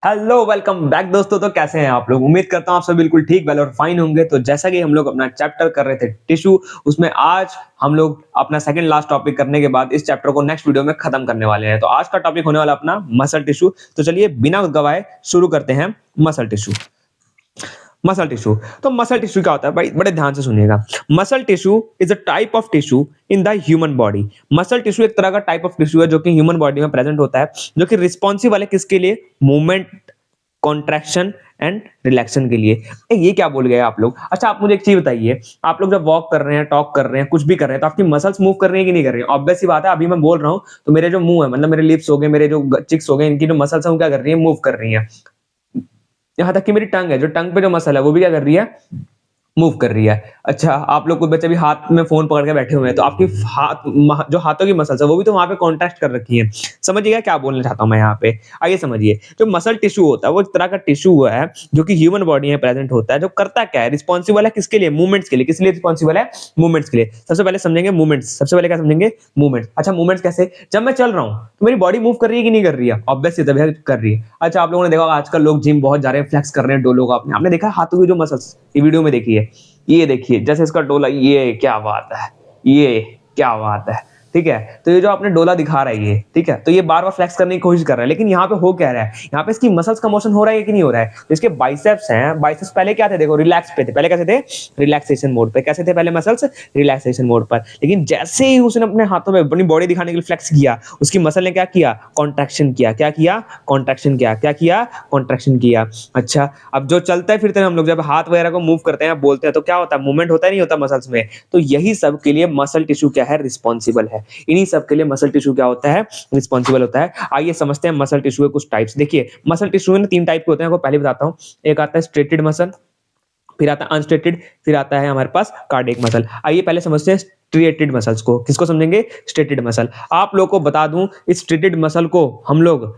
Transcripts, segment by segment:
Hello welcome back दोस्तों। तो कैसे हैं आप लोग? उम्मीद करता हूं आप सब बिल्कुल ठीक वेल और फाइन होंगे। तो जैसा कि हम लोग अपना चैप्टर कर रहे थे टिश्यू, उसमें आज हम लोग अपना सेकंड लास्ट टॉपिक करने के बाद इस चैप्टर को नेक्स्ट वीडियो में खत्म करने वाले हैं। तो आज का टॉपिक होने वाला अपना मसल टिश्यू। तो चलिए बिना गवाए शुरू करते हैं मसल टिश्यू। मसल टिश्यू, तो मसल टिश्यू क्या होता है भाई? बड़े ध्यान से सुनिएगा। Muscle tissue is a type of tissue in the human body. Muscle tissue एक तरह का टाइप ऑफ टिश्यू है जो कि ह्यूमन बॉडी में प्रेजेंट होता है, जो कि रिस्पॉन्सिबल है किसके लिए? मूवमेंट, कॉन्ट्रैक्शन एंड रिलैक्शन के लिए। ये क्या बोल गए आप लोग? अच्छा, आप मुझे एक चीज बताइए, आप लोग जब वॉक कर रहे हैं, टॉक कर रहे हैं, कुछ भी कर रहे हैं, तो आपकी मसल्स मूव कर रही है कि नहीं कर रही है? ऑब्वियस सी बात है, अभी मैं बोल रहा हूं तो मेरे जो मुंह है, मतलब मेरे लिप्स हो गए, मेरे जो चिक्स हो गए, इनकी जो मसल्स है वो क्या कर रही है? मूव कर रही है। यहां तक कि मेरी टंग है, जो टंग पे जो मसल है वो भी क्या कर रही है? मूव कर रही है। अच्छा, आप लोग कोई बच्चे भी हाथ में फोन पकड़ के बैठे हुए हैं, तो आपकी जो हाथों की मसल्स है वो भी तो वहां पे कॉन्ट्रैक्ट कर रखी है। समझिएगा क्या बोलना चाहता हूं मैं यहाँ पे? आइए समझिए। जो मसल टिश्यू होता है वो एक तरह का टिश्यू है जो कि ह्यूमन बॉडी में प्रेजेंट होता है, जो करता क्या है? रिस्पॉन्सिबल है किसके लिए? मूवमेंट्स के लिए। किस लिए रिस्पॉन्सिबल है? मूवमेंट्स के लिए। सबसे पहले समझेंगे मूवमेंट्स। सबसे पहले क्या समझेंगे? मूवमेंट्स। अच्छा, मूवमेंट्स कैसे? जब मैं चल रहा हूँ तो मेरी बॉडी मूव कर रही है कि नहीं कर रही है? ऑब्वियस तभी कर रही है। अच्छा, आप लोगों ने देखा होगा आजकल लोग जिम बहुत जा रहे हैं, फ्लेक्स कर रहे हैं डोलों का अपने। आपने देखा हाथों की जो मसल्स, ये वीडियो में देखिए, ये देखिए जैसे इसका डोला, ये क्या बात है, ये क्या बात है। ठीक है, तो ये जो आपने डोला दिखा रहा है, ये ठीक है, तो ये बार बार फ्लेक्स करने की कोशिश कर रहा है, लेकिन यहाँ पे हो क्या रहा है? यहाँ पे इसकी मसल्स का मोशन हो रहा है कि नहीं हो रहा है? तो इसके बाइसेप्स हैं, बाइसेप्स पहले क्या थे? देखो, रिलैक्स पे थे। पहले कैसे थे? रिलैक्सेशन मोड पे। कैसे थे पहले मसल्स? रिलैक्सेशन मोड पर। लेकिन जैसे ही उसने अपने हाथों में अपनी बॉडी दिखाने के लिए फ्लेक्स किया, उसकी मसल ने क्या किया? कॉन्ट्रैक्शन किया। क्या किया? कॉन्ट्रैक्शन किया। क्या किया? कॉन्ट्रैक्शन किया। अच्छा, अब जो चलते फिरते हैं हम लोग, जब हाथ वगैरह को मूव करते हैं, बोलते हैं, तो क्या होता है? मूवमेंट होता है नहीं होता मसल्स में? तो यही सब के लिए मसल टिश्यू क्या है? रिस्पॉन्सिबल है। इन्हीं सब के लिए मसल टिश्यू क्या होता है? रिस्पॉन्सिबल होता है। आइए समझते हैं मसल टिश्यू के कुछ टाइप्स। देखिए, मसल टिश्यू में 3 टाइप के होते हैं, आपको पहले बताता हूँ। एक आता है स्ट्रेटेड मसल, फिर आता है अनस्ट्रेटेड, फिर आता है हमारे पास कार्डियक मसल। आइए पहले समझते हैं स्ट्रेटेड मसल्स को। किसको समझेंगे? Striated muscle. आप लोग को बता दूं, इस स्ट्रेटेड मसल को हम लोग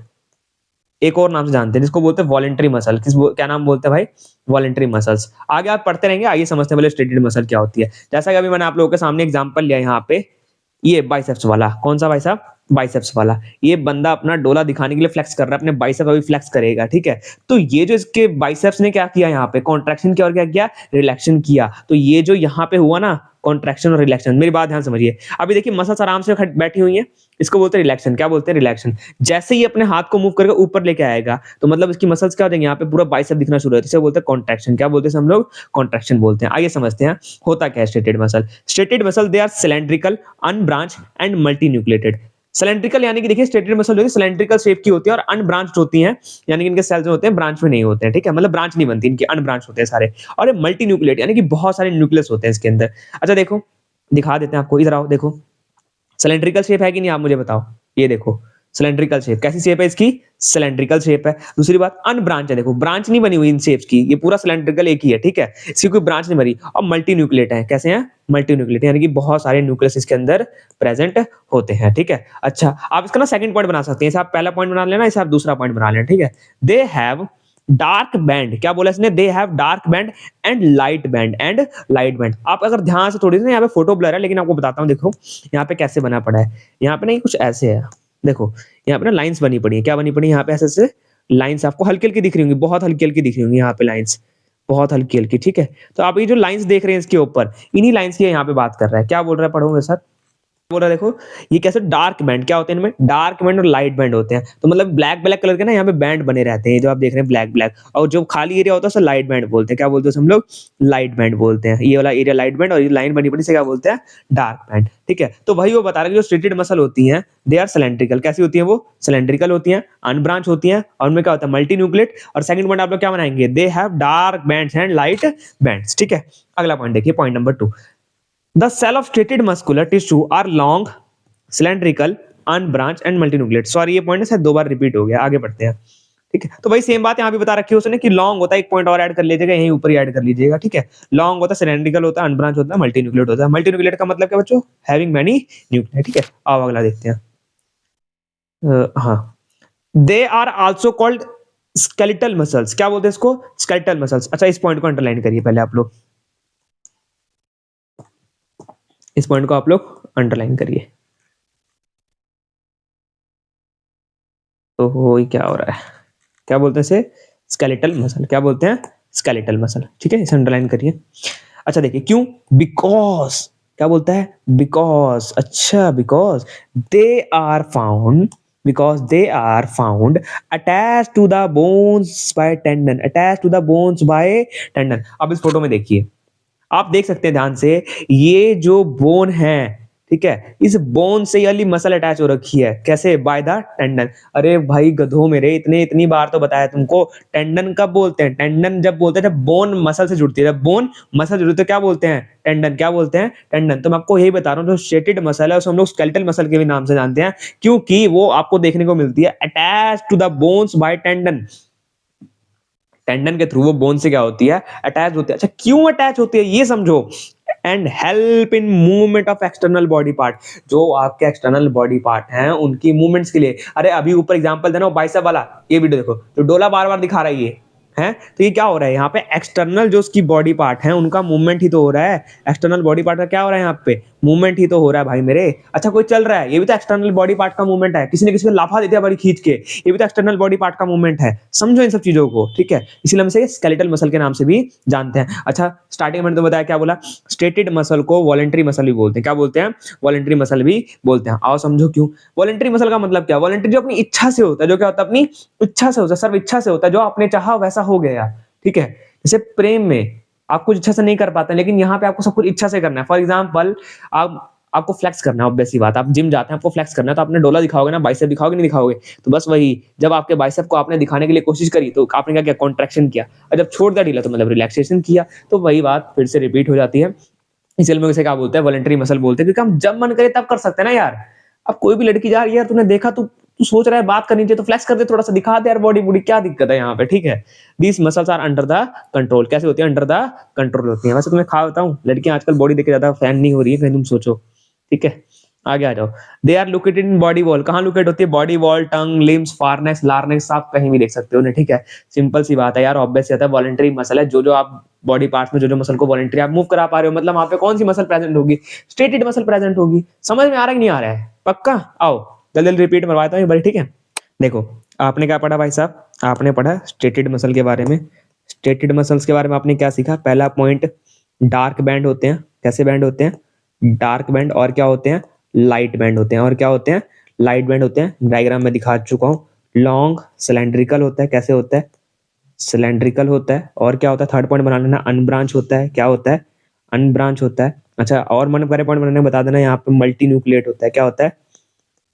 एक और नाम से जानते हैं, जिसको बोलते हैं वॉलेंटरी मसल। क्या नाम बोलते हैं भाई? Voluntary muscles. आगे आप पढ़ते रहेंगे। आइए समझते हैं पहले स्ट्रेटेड मसल क्या होती है। जैसा कि अभी मैंने आप लोगों के सामने एग्जांपल लिया यहाँ पे, ये बाइसेप्स वाला। कौन सा भाई साहब? बाइसेप्स वाला। ये बंदा अपना डोला दिखाने के लिए फ्लेक्स कर रहा है, अपने बाइसेप अभी फ्लेक्स करेगा, ठीक है। तो ये जो इसके बाइसेप्स ने क्या किया? यहाँ पे कॉन्ट्रैक्शन किया और क्या किया? रिलैक्शन किया। तो ये जो यहाँ पे हुआ ना, कॉन्ट्रैक्शन और रिलैक्शन, मेरी बात ध्यान समझिए। अभी देखिए मसल्स आराम से बैठी हुई हैं, इसको बोलते हैं रिलैक्शन। क्या बोलते हैं? रिलैक्शन। जैसे ही अपने हाथ को मूव करके ऊपर लेके आएगा, तो मतलब इसकी मसल्स क्या हो जाएंगे? यहाँ पे पूरा बाइसेप दिखना शुरू होता है, इसे बोलते हैं कॉन्ट्रैक्शन। क्या बोलते हैं हम लोग? कॉन्ट्रैक्शन बोलते हैं। आइए समझते हैं होता क्या है striated muscle. Striated muscle they are cylindrical, unbranched and multinucleated. Cylindrical यानी कि देखिए, स्ट्रेटेड मसल जो है सिलेंड्रिकल शेप की होती है और अनब्रांच्ड होती हैं, यानी कि इनके सेल्स जो होते हैं ब्रांच में नहीं होते हैं, ठीक है, मतलब ब्रांच नहीं बनती इनकी, अनब्रांच होते हैं सारे। और ये मल्टीन्यूक्लिएट यानी कि बहुत सारे न्यूक्लियस होते हैं इसके अंदर। अच्छा देखो, दिखा देते हैं आपको, इधर आओ, देखो सिलेंड्रिकल शेप है कि नहीं, आप मुझे बताओ। ये देखो सिलेंड्रिकल शेप, कैसी शेप है इसकी? सिलेंड्रिकल शेप है। दूसरी बात, अनब्रांच है, देखो ब्रांच नहीं बनी हुई इन शेप्स की, ये पूरा सिलेंड्रिकल एक ही है, ठीक है, इसकी कोई ब्रांच नहीं बनी। और मल्टी न्यूक्लिएट है। कैसे हैं? मल्टी न्यूक्लिएट यानी कि बहुत सारे न्यूक्लियस इसके अंदर प्रेजेंट होते हैं, ठीक है। अच्छा, आप इसका ना सेकंड पॉइंट बना सकते हैं। इसे आप पहला पॉइंट बना लेना, इसे आप दूसरा पॉइंट बना लेना, ठीक है। दे हैव डार्क बैंड। क्या बोला इसने? दे have dark band and light band, and light band. आप अगर ध्यान से, थोड़ी सी यहाँ पे फोटो ब्लर है, लेकिन आपको बताता हूँ, देखो यहाँ पे कैसे बना पड़ा है। यहाँ पे ना कुछ ऐसे है, देखो यहाँ पे ना लाइंस बनी पड़ी है। क्या बनी पड़ी है? यहाँ पे ऐसे ऐसे लाइंस आपको हल्की हल्की दिख रही होंगी, बहुत हल्की हल्की दिख रही होंगी यहाँ पे लाइंस, बहुत हल्की हल्की, ठीक है। तो आप ये जो लाइंस देख रहे हैं इसके ऊपर, इन्हीं लाइंस की यहाँ पे बात कर रहा है। क्या बोल रहा है? पढ़ो मेरे साथ। बोल रहा है, देखो ये कैसे डार्क बैंड, क्या होते हैं इनमें? डार्क बैंड और लाइट बैंड होते हैं। तो मतलब ब्लैक ब्लैक कलर के ना यहाँ पे बैंड बने रहते हैं, जो आप देख रहे हैं ब्लैक ब्लैक, और जो खाली एरिया होता है उसे लाइट बैंड बोलते हैं। क्या बोलते हैं हम लोग? लाइट बैंड बोलते हैं। ये वाला एरिया लाइट बैंड, और ये लाइन बनी पड़ी से क्या बोलते हैं? डार्क बैंड, ठीक है। तो वही वो बता रहे हैं, जो स्ट्रेटेड मसल होती हैं दे आर सिलेंड्रिकल। कैसी होती है वो? सिलेंड्रिकल होती हैं, अनब्रांच होती हैं, और उनमें क्या होता है? Multi nucleate. और सेकंड पॉइंट आप लोग क्या बनाएंगे? They have dark bands and light bands, ठीक है। अगला पॉइंट देखिए, point number 2। The cell of striated muscular tissue are long, cylindrical, unbranched and multinucleate. Sorry, ये पॉइंट शायद 2 बार रिपीट हो गया। आगे बढ़ते हैं, ठीक है। तो भाई सेम बात यहाँ भी बता रखी है उसने कि लॉन्ग होता है, एक पॉइंट और ऐड कर लीजिएगा, यहीं ऊपर ही ऐड कर लीजिएगा, ठीक है। लॉन्ग होता है, सिलेंड्रिकल होता है, अनब्रांच होता है, मल्टीन्यूक्लिएट होता है। मल्टीन्यूक्लिएट का मतलब क्या बच्चों? हैविंग मैनी न्यूक्लियाई, ठीक है। आओ अगला देखते हैं। हाँ, they are also called skeletal muscles. क्या बोलते हैं इसको? Skeletal muscles. अच्छा, इस पॉइंट को अंडरलाइन करिए पहले आप लोग, इस पॉइंट को आप लोग अंडरलाइन करिए। तो हो क्या हो रहा है? क्या बोलते हैं इसे? Skeletal muscle. क्या बोलते हैं? Skeletal muscle. ठीक है, इसे अंडरलाइन करिए। अच्छा देखिए क्यों? बिकॉज, क्या बोलता है? बिकॉज। अच्छा, because they are found, because they are found attached to the bones by tendon, attached to the bones by tendon. अब इस फोटो में देखिए, आप देख सकते हैं ध्यान से, ये जो बोन है, ठीक है, इस बोन से ये वाली मसल अटैच हो रखी है। कैसे? By the tendon. अरे भाई गधो मेरे, इतनी बार तो बताया तुमको, टेंडन कब बोलते हैं? टेंडन जब बोलते हैं जब बोन मसल से जुड़ती है, जब बोन मसल जुड़ती है तो क्या बोलते हैं? टेंडन। क्या बोलते हैं? टेंडन। तो मैं आपको यही बता रहा हूँ, जो स्ट्रेटेड मसल है उसे हम लोग स्केलेटल मसल के भी नाम से जानते हैं, क्योंकि वो आपको देखने को मिलती है attached to the bones by tendon. Tendon के थ्रू वो बोन से क्या होती है? अटैच होती है। अच्छा क्यों अटैच होती है ये समझो। And help in movement of external body part, जो आपके एक्सटर्नल बॉडी पार्ट हैं उनकी मूवमेंट्स के लिए। अरे अभी ऊपर एग्जांपल देना, बाइसेप वाला, ये वीडियो देखो, जो डोला बार बार दिखा रहा है ये है, तो ये क्या हो रहा है यहाँ पे? एक्सटर्नल जो उसकी बॉडी पार्ट है उनका मूवमेंट ही तो हो रहा है। एक्सटर्नल बॉडी पार्ट का क्या हो रहा है यहाँ पे? मूवमेंट ही तो हो रहा है भाई मेरे। अच्छा कोई चल रहा है, ये भी तो एक्सटर्नल बॉडी पार्ट का मूवमेंट है। किसी ने किसी को लाफा देते हैं बड़ी खींच के, ये भी तो एक्सटर्नल बॉडी पार्ट का मूवमेंट है। समझो इन सब चीजों को, ठीक है, इसलिए हम इसे स्केलेटल मसल के नाम से भी जानते हैं। अच्छा स्टार्टिंग में तो बताया, क्या बोला? स्ट्रेटेड मसल को वॉलंटरी मसल भी बोलते हैं। क्या बोलते हैं? वॉलंटरी मसल भी बोलते हैं। आओ समझो क्यों। वॉलंटरी मसल का मतलब क्या? वॉलंटरी जो अपनी इच्छा से होता है, जो क्या होता है? अपनी इच्छा से होता है, सर्व इच्छा से होता है, जो आपने चाहा वैसा हो गया। ठीक है, जैसे प्रेम में आप कुछ इच्छा से नहीं कर पाते, लेकिन यहाँ पे आपको सब कुछ इच्छा से करना है। फॉर एग्जाम्पल, आपको फ्लेक्स करना है, ऑब्वियस सी बात, आप जिम जाते हैं, आपको फ्लेक्स करना है, तो आपने डोला दिखाओगे ना, बाइसेप दिखाओगे, नहीं दिखाओगे? तो बस वही, जब आपके बाइसेप को आपने दिखाने के लिए कोशिश करी तो आपने क्या किया? कॉन्ट्रैक्शन किया, और जब छोड़ दिया ढीला तो मतलब रिलैक्सेशन किया। तो वही बात फिर से रिपीट हो जाती है। इसलिए लोग इसे क्या बोलते हैं? वॉलंटरी मसल बोलते हैं, क्योंकि हम जब मन करे तब कर सकते हैं ना यार। अब कोई भी लड़की जा रही है, तूने देखा, तू सोच रहा है बात करनी चाहिए, तो फ्लेक्स कर दे, थोड़ा सा दिखा दे यार बॉडी बॉडी, क्या दिक्कत है यहाँ पे? ठीक है, these muscles are under the control. कैसे होती है? अंडर द कंट्रोल होती है। वैसे तुम्हें खा बताऊं, लड़कियां आजकल बॉडी देख के ज्यादा फैन नहीं हो रही है, कहीं तुम सोचो। ठीक है, आगे आ जाओ। They are located in body wall. कहाँ लोकेट होती है? Body wall, tongue, limbs, pharynx, larynx, आप कहीं भी देख सकते हो उन्हें। ठीक है, सिंपल सी बात है यार, ऑब्वियस है, वॉलंटरी मसल है। जो जो आप बॉडी पार्ट्स में जो मसल को वॉलंटरी आप मूव करा पा रहे हो, मतलब वहां पे कौन सी मसल प्रेजेंट होगी? स्ट्रेटेड मसल प्रेजेंट होगी। समझ में आ रहा है कि नहीं आ रहा है? पक्का? आओ जल्दी जल्दी रिपीट मरवाता हूँ, ठीक है। देखो आपने क्या पढ़ा भाई साहब? आपने पढ़ा स्ट्रेटेड मसल के बारे में। स्ट्रेटेड मसल्स के बारे में आपने क्या सीखा? पहला पॉइंट, डार्क बैंड होते हैं। कैसे बैंड होते हैं? Dark band. और क्या होते हैं? लाइट बैंड होते हैं। और क्या होते हैं? लाइट बैंड होते हैं। डायग्राम में दिखा चुका हूँ। लॉन्ग सिलेंड्रिकल होता है। कैसे होता है? सिलेंड्रिकल होता है। और क्या होता है? थर्ड पॉइंट बना लेना, अनब्रांच होता है। क्या होता है? अनब्रांच होता है। अच्छा और मन करे पॉइंट बनाने बता देना, यहाँ पे मल्टी न्यूक्लिएट होता है। क्या होता है?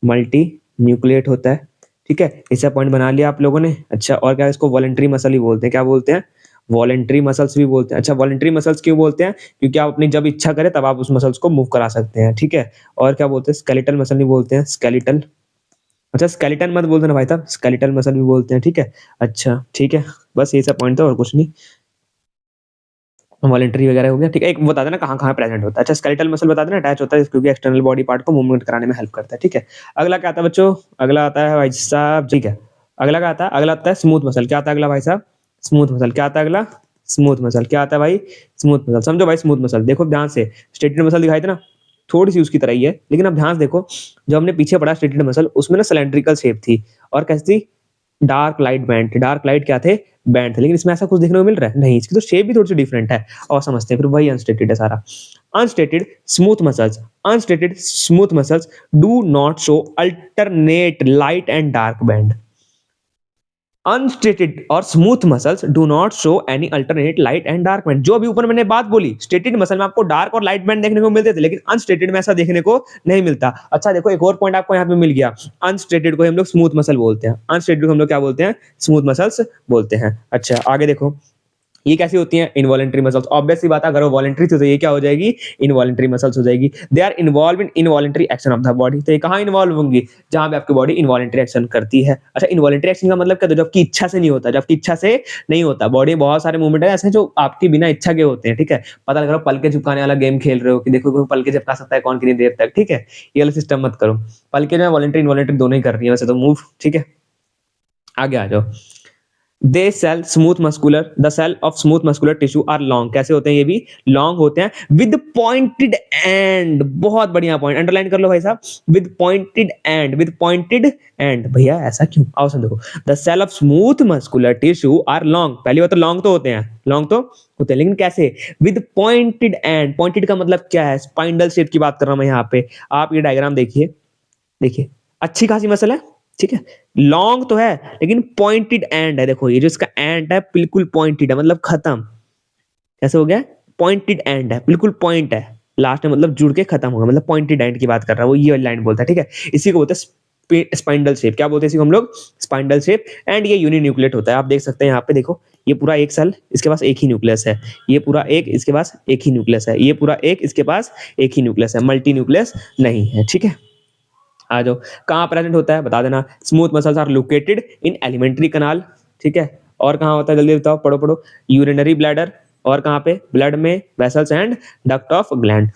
मल्टी न्यूक्लिएट होता है। ठीक है, ऐसा पॉइंट बना लिया आप लोगों ने। अच्छा और क्या? इसको वॉलंटरी मसल ही बोलते हैं। क्या बोलते हैं? वॉलंटरी मसल्स भी बोलते हैं। अच्छा वॉलंटरी मसल्स क्यों बोलते हैं? क्योंकि आप अपनी जब इच्छा करें तब आप उस मसल्स को मूव करा सकते हैं। ठीक है, और क्या बोलते हैं? स्केलेटल मसल भी बोलते हैं। स्केलेटल, अच्छा स्केलेटन मत बोल देना भाई साहब, स्केलेटल मसल भी बोलते हैं। ठीक है, अच्छा ठीक है, बस ये सब पॉइंट था और कुछ नहीं। वॉलंटरी वगैरह हो गया। ठीक है, एक बता देना कहाँ कहाँ प्रेजेंट होता है। अच्छा स्केलेटल मसल बता देना, अटैच होता है क्योंकि एक्सटर्नल बॉडी पार्ट को मूवमेंट कराने में हेल्प करता है। ठीक है, अगला क्या आता है बच्चों? अगला आता है भाई साहब, ठीक है, अगला क्या आता है? अगला आता है स्मूथ मसल। क्या आता है अगला भाई साहब? Smooth muscle. क्या आता है अगला? Smooth muscle. क्या आता है भाई? Smooth muscle. समझो भाई स्मूथ मसल, देखो ध्यान से, स्ट्रेटेड मसल दिखाई थी ना, थोड़ी सी उसकी तरह ही है, लेकिन अब ध्यान से देखो, जो हमने पीछे पढ़ा स्ट्रेटेड मसल, उसमें ना सिलेंड्रिकल शेप थी और कैसी थी? Dark light band. Dark light क्या थे? बैंड थे। लेकिन इसमें ऐसा कुछ देखने को मिल रहा है नहीं, इसकी तो शेप भी थोड़ी सी डिफरेंट है। और समझते हैं फिर, वही अनस्टेटेड है सारा। Unstriated smooth muscles, unstriated smooth muscles do not show alternate light and dark band. Unstriated और smooth muscles do not show any alternate light and dark band. जो अभी ऊपर मैंने बात बोली, स्टेटेड मसल में आपको डार्क और लाइट बैंड देखने को मिलते थे, लेकिन अनस्टेटेड में ऐसा देखने को नहीं मिलता। अच्छा देखो एक और पॉइंट आपको यहाँ पे मिल गया, अनस्टेटेड को हम लोग स्मूथ मसल बोलते हैं, अनस्टेटेड को हम लोग क्या बोलते हैं? स्मूथ मसल्स बोलते हैं। अच्छा आगे देखो, ये कैसी होती हैं? Involuntary muscles. ऑब्वियस सी बात है, अगर वो वॉलंटरी थी तो ये क्या हो जाएगी? इनवॉलंटरी मसल्स हो जाएगी। They are involved in involuntary action of the body. तो ये कहाँ इन्वॉल्व होंगी? जहां पे आपकी बॉडी इनवॉलंटरी एक्शन करती है। अच्छा इनवॉलंटरी एक्शन का मतलब क्या? तो जब आपकी इच्छा से नहीं होता, जब आपकी इच्छा से नहीं होता। बॉडी बहुत सारे मूवमेंट है ऐसे जो आपकी बिना इच्छा के होते हैं। ठीक है, पता लग रहा हो पल के झुकाने वाला गेम खेल रहे हो कि देखो कोई पल के झपका सकता है कौन कितनी देर तक। ठीक है, ये वाला सिस्टम मत करो। पल के जो है वॉलंटरी इनवॉलंटरी दोनों ही कर रही है वैसे तो मूव। ठीक है, आगे आ जाओ। They cell smooth muscular, the cell of smooth muscular tissue are long, कैसे होते हैं ये भी लॉन्ग होते हैं विद पॉइंटेड एंड, बहुत बढ़िया पॉइंट अंडरलाइन कर लो भाई साहब, with pointed end, with pointed end, भैया ऐसा क्यों, आओ समझो, the cell of smooth muscular tissue are long, पहली बात तो लॉन्ग तो होते हैं, लॉन्ग तो होते हैं, लेकिन कैसे, विद पॉइंटेड एंड, पॉइंटेड का मतलब क्या है, स्पाइंडल शेप की बात कर रहा हूं मैं यहाँ पे, आप ये डायग्राम देखिए, देखिए अच्छी खासी मसल है, ठीक है, लॉन्ग तो है लेकिन पॉइंटेड एंड है, देखो ये जो इसका एंड है बिल्कुल पॉइंटेड है, मतलब खत्म, कैसे हो गया, पॉइंटेड एंड है, बिल्कुल पॉइंट है लास्ट में, मतलब जुड़ के खत्म होगा, मतलब पॉइंटेड एंड की बात कर रहा है वो, ये वाली लाइन बोलता है, ठीक है, इसी को बोलते हैं स्पाइंडल शेप, क्या बोलते हैं इसी को हम लोग, स्पाइंडल शेप, एंड ये यूनिन्यूक्लिएट होता है, आप देख सकते हैं यहाँ पे देखो, ये पूरा एक सेल, इसके पास एक ही न्यूक्लियस है, ये पूरा एक, इसके पास एक ही न्यूक्लियस है, ये पूरा एक, इसके पास एक ही न्यूक्लियस है, मल्टी न्यूक्लियस नहीं है, ठीक है। आ जाओ, कहाँ प्रेजेंट होता है बता देना, smooth muscles are located in alimentary canal, ठीक है, और कहाँ होता है जल्दी बताओ, पढ़ो पढ़ो, यूरिनरी ब्लैडर, और कहाँ पे, ब्लड में, vessels and duct of gland,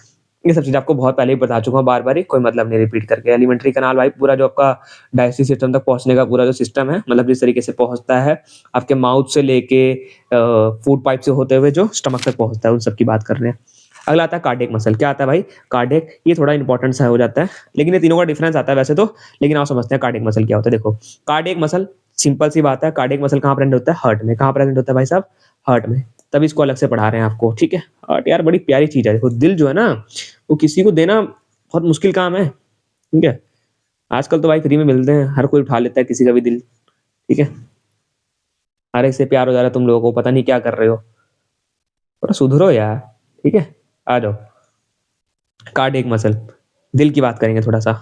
ये सब चीज आपको बहुत पहले ही बता चुका हूँ, बार बार ही कोई मतलब नहीं रिपीट करके, एलिमेंट्री कनाल भाई पूरा जो आपका डाइजेस्टिव सिस्टम तक पहुंचने का पूरा जो सिस्टम है, मतलब जिस तरीके से पहुंचता है आपके माउथ से लेके फूड पाइप से होते हुए जो स्टमक तक पहुंचता है, उन सब की बात कर रहे हैं। अगला आता है कार्डियक मसल, क्या आता है भाई, कार्डियक, ये थोड़ा इंपॉर्टेंट सा हो जाता है, लेकिन ये तीनों का डिफरेंस आता है वैसे तो, लेकिन आप समझते हैं कार्डियक मसल क्या होता है, देखो कार्डियक मसल सिंपल सी बात है, कार्डियक मसल कहाँ प्रेजेंट होता है, हार्ट में, कहाँ प्रेजेंट होता है भाई साहब, हार्ट में, तभी इसको अलग से पढ़ा रहे हैं आपको, ठीक है, हार्ट यार बड़ी प्यारी चीज है, देखो दिल जो है ना वो किसी को देना बहुत मुश्किल काम है, ठीक है, आजकल तो भाई फ्री में मिलते हैं, हर कोई उठा लेता है किसी का भी दिल, ठीक है, हर एक से प्यार हो जा रहा है तुम लोगों को, पता नहीं क्या कर रहे हो, थोड़ा सुधरो यार, ठीक है, आ जाओ, कार्डियक मसल, दिल की बात करेंगे थोड़ा सा,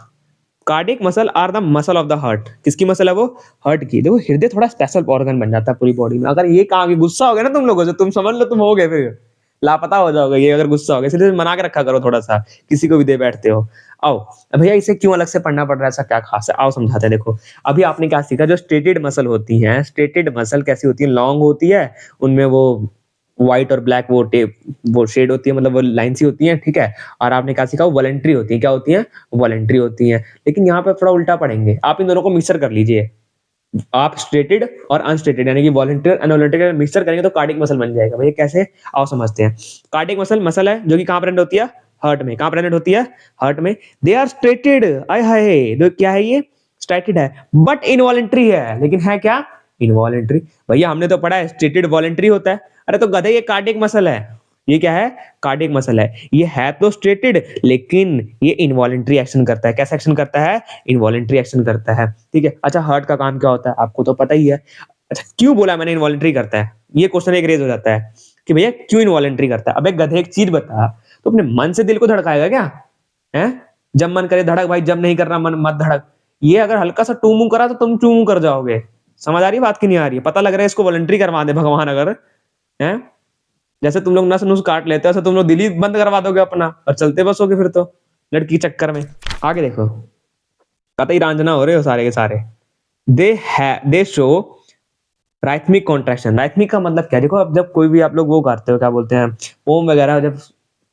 cardiac muscle are the muscle of the heart, किसकी मसल है वो, हार्ट की, देखो हृदय थोड़ा स्पेशल ऑर्गन बन जाता है पूरी बॉडी में, अगर ये काम गुस्सा हो गया ना तुम लोगों से, तुम समझ लो तुम हो गए फिर लापता हो जाओगे, ये अगर गुस्सा हो गया, इसलिए मना के रखा करो थोड़ा सा, किसी को भी दे बैठते हो। आओ भैया इसे क्यों अलग से पढ़ना पड़ रहा है, ऐसा क्या खास है, आओ समझाते हैं, देखो अभी आपने क्या सीखा, जो स्ट्रेटेड मसल होती है, स्ट्रेटेड मसल कैसी होती है, लॉन्ग होती है, उनमें वो व्हाइट और ब्लैक वो टेप वो शेड होती है, मतलब वो लाइन सी होती है, ठीक है, और आपने क्या सीखा, वॉलंटरी होती है, क्या होती है, वॉलंटरी होती है, लेकिन यहाँ पे थोड़ा उल्टा पढ़ेंगे, आप इन दोनों को मिक्सर कर लीजिए, आप स्ट्रेटेड और अनस्ट्रेटेड यानी कि वॉलंटरी और अनवॉलंटरी मिक्सर करेंगे तो कार्डियक मसल बन जाएगा, भैया कैसे, आओ समझते हैं, कार्डियक मसल मसल है जो कि कहाँ प्रेजेंट होती है, हार्ट में, कहाँ प्रेजेंट होती है, हार्ट में, दे आर स्ट्रेटेड, आय हाय, तो क्या है ये, स्ट्रेटेड है, बट इनवॉलंटरी है, लेकिन है क्या, इनवॉलंटरी, भैया हमने तो पढ़ा है स्ट्रेटेड वॉलंटरी होता है, अरे तो गधे ये कार्डियक मसल है, ये क्या है, कार्डियक मसल है, ये है तो स्ट्रेटेड लेकिन ये इनवॉलंटरी एक्शन करता है, कैसा एक्शन करता है, इनवॉलंटरी एक्शन करता है, ठीक है। अच्छा हार्ट का काम क्या होता है आपको तो पता ही है, अच्छा क्यों बोला मैंने इनवॉलंटरी करता है, ये क्वेश्चन एक रेज हो जाता है कि भैया क्यों इनवॉलंटरी करता है, अबे गधे एक चीज बता, तो अपने मन से दिल को धड़काएगा क्या, है, जब मन करे धड़क भाई, जब नहीं करना मन मत धड़क, ये अगर हल्का सा टू मुंह करा तो तुम टू मुंह कर जाओगे, समझ आ रही है बात की नहीं आ रही है, पता लग रहा है इसको वॉलंटरी करवा दे भगवान, अगर है जैसे तुम लोग नस नुस काट लेते हो ऐसे तुम लोग दिल ही बंद करवा दोगे अपना और चलते बसोगे फिर तो लड़की चक्कर में। आगे देखो कतई रांझना हो रहे हो सारे के सारे, दे शो राइथमिक कॉन्ट्रैक्शन, राइथमिक का मतलब क्या, देखो अब जब कोई भी आप लोग वो करते हो क्या बोलते हैं ओम वगैरह जब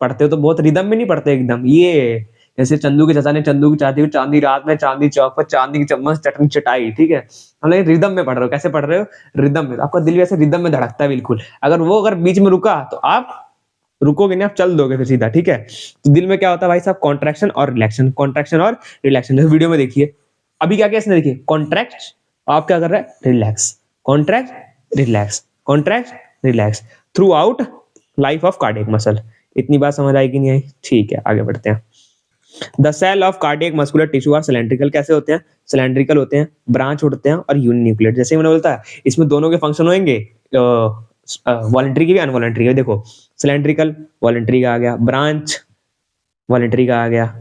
पढ़ते हो तो बहुत रिदम में नहीं पढ़ते एकदम, ये जैसे चंदू के चाचा ने चंदू की चाहती चांदी रात में चांदी चौक पर चांदी की चम्मच चटनी चटाई, ठीक है, हम लोग रिदम में पढ़ रहे हो, कैसे पढ़ रहे हो, रिदम में, तो आपका दिल वैसे रिदम में धड़कता है बिल्कुल, अगर बीच में रुका तो आप रुकोगे नहीं, आप चल दोगे फिर सीधा, ठीक है, तो दिल में क्या होता है भाई साहब, कॉन्ट्रैक्शन और रिलैक्शन, कॉन्ट्रैक्शन और रिलैक्शन, जैसे वीडियो में देखिए अभी क्या क्या इसने देखिए, कॉन्ट्रैक्ट, आप क्या कर रहे हैं, relax, contract relax, contract relax through out life of cardiac muscle, इतनी बात समझ आई कि नहीं आई, ठीक है आगे बढ़ते हैं। The cell of cardiac muscular tissue are cylindrical, कैसे होते हैं, सिलेंड्रिकल होते हैं, ब्रांच होते हैं और यूनिन्यूक्लिएट, जैसे मैंने बोलता है इसमें दोनों के फंक्शन होंगे, वॉलंटरी के भी अनवॉलंटरी के, देखो सिलेंड्रिकल वॉलंटरी का आ गया, ब्रांच वॉलंटरी का आ गया,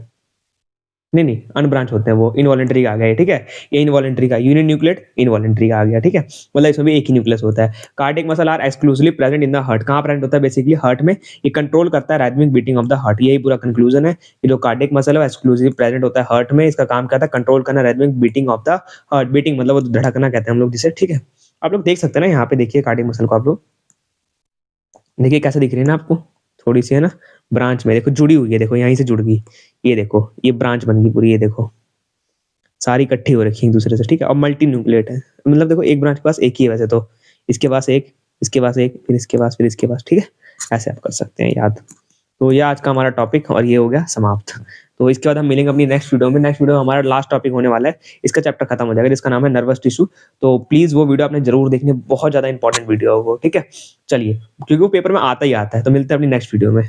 नहीं अनब्रांच होते हैं वो, इनवॉलंटरी का आ गया, ठीक है, ये इनवॉलंटरी का, यूनिन्यूक्लिएट इनवॉलंटरी का आ गया, ठीक है, मतलब इसमें भी एक ही न्यूक्लियस होता है। Cardiac muscle are exclusively present in the heart, कहाँ प्रेजेंट होता है, बेसिकली हार्ट में, ये कंट्रोल करता है rhythmic beating of the heart, यही पूरा कंक्लूजन है, ये जो कार्डियक मसल है एक्सक्लूसिवली प्रेजेंट होता है हार्ट में, इसका काम करता है कंट्रोल करना rhythmic beating of the heart, beating मतलब वो धड़कना कहते हैं हम लोग जिसे, ठीक है, आप लोग देख सकते हैं ना यहाँ पे देखिए कार्डियक मसल को, आप लोग देखिए कैसे दिख रही है ना आपको, थोड़ी सी है ना ब्रांच में, देखो जुड़ी हुई है, देखो यहीं से जुड़ गई, ये देखो ये ब्रांच बन गई पूरी, ये देखो सारी इकट्ठी हो रखी है एक दूसरे से, ठीक है, और मल्टी न्यूक्लिएट है, मतलब देखो एक ब्रांच के पास एक ही है वैसे तो, इसके पास एक, इसके पास एक, फिर इसके पास, फिर इसके पास, ठीक है, ऐसे आप कर सकते हैं याद। तो ये आज का हमारा टॉपिक और ये हो गया समाप्त। तो इसके बाद हम मिलेंगे अपनी नेक्स्ट वीडियो में। नेक्स्ट वीडियो में हमारा लास्ट टॉपिक होने वाला है, इसका चैप्टर खत्म हो जाएगा जिसका नाम है नर्वस टिश्यू। तो प्लीज वो वीडियो आपने जरूर देखनी, बहुत ज्यादा इंपॉर्टेंट वीडियो है वो, ठीक है। चलिए, क्योंकि वो पेपर में आता ही आता है। तो मिलते हैं अपनी नेक्स्ट वीडियो में।